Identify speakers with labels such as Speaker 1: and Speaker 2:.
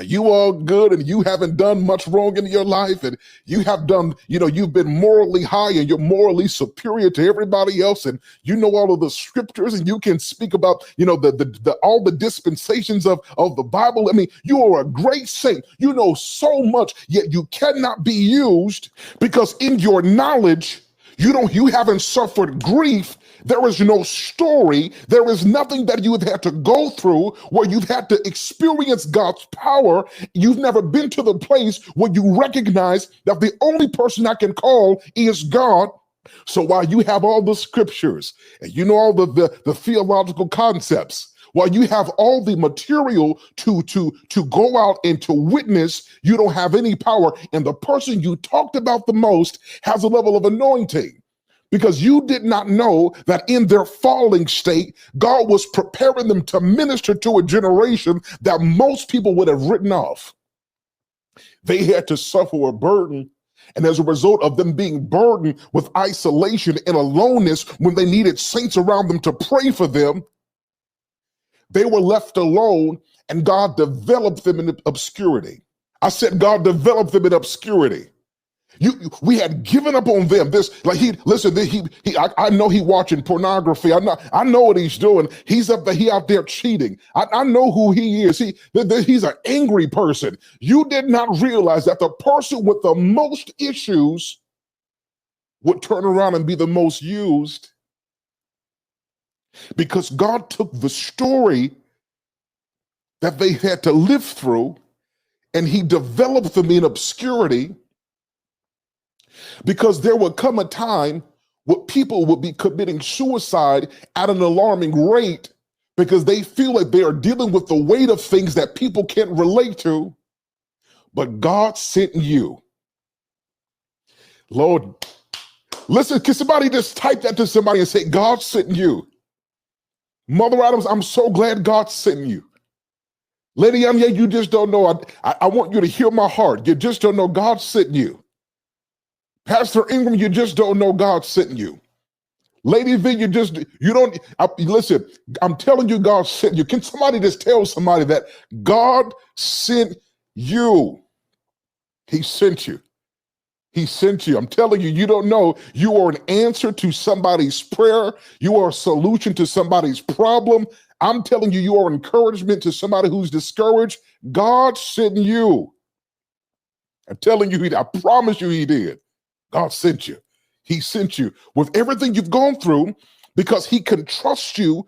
Speaker 1: you all good and you haven't done much wrong in your life, and you have done, you've been morally high and you're morally superior to everybody else, and you know all of the scriptures and you can speak about, the all the dispensations of the Bible. I mean, you are a great saint. You know so much, yet you cannot be used because in your knowledge, you haven't suffered grief. There is no story. There is nothing that you have had to go through where you've had to experience God's power. You've never been to the place where you recognize that the only person I can call is God. So while you have all the scriptures and you know all the theological concepts, while you have all the material to go out and to witness, you don't have any power. And the person you talked about the most has a level of anointing because you did not know that in their falling state, God was preparing them to minister to a generation that most people would have written off. They had to suffer a burden. And as a result of them being burdened with isolation and aloneness when they needed saints around them to pray for them, they were left alone, and God developed them in obscurity. I said God developed them in obscurity. We had given up on them. I know he watching pornography. I know what he's doing. He out there cheating. I know who he is. He's an angry person. You did not realize that the person with the most issues would turn around and be the most used. Because God took the story that they had to live through and he developed them in obscurity, because there would come a time where people would be committing suicide at an alarming rate because they feel like they are dealing with the weight of things that people can't relate to. But God sent you. Lord, listen, can somebody just type that to somebody and say, God sent you? Mother Adams, I'm so glad God sent you. Lady Anya, you just don't know. I want you to hear my heart. You just don't know God sent you. Pastor Ingram, you just don't know God sent you. Lady V, listen, I'm telling you God sent you. Can somebody just tell somebody that God sent you? He sent you. He sent you. I'm telling you, you don't know. You are an answer to somebody's prayer. You are a solution to somebody's problem. I'm telling you, you are encouragement to somebody who's discouraged. God sent you. I'm telling you, I promise you he did. God sent you. He sent you with everything you've gone through because he can trust you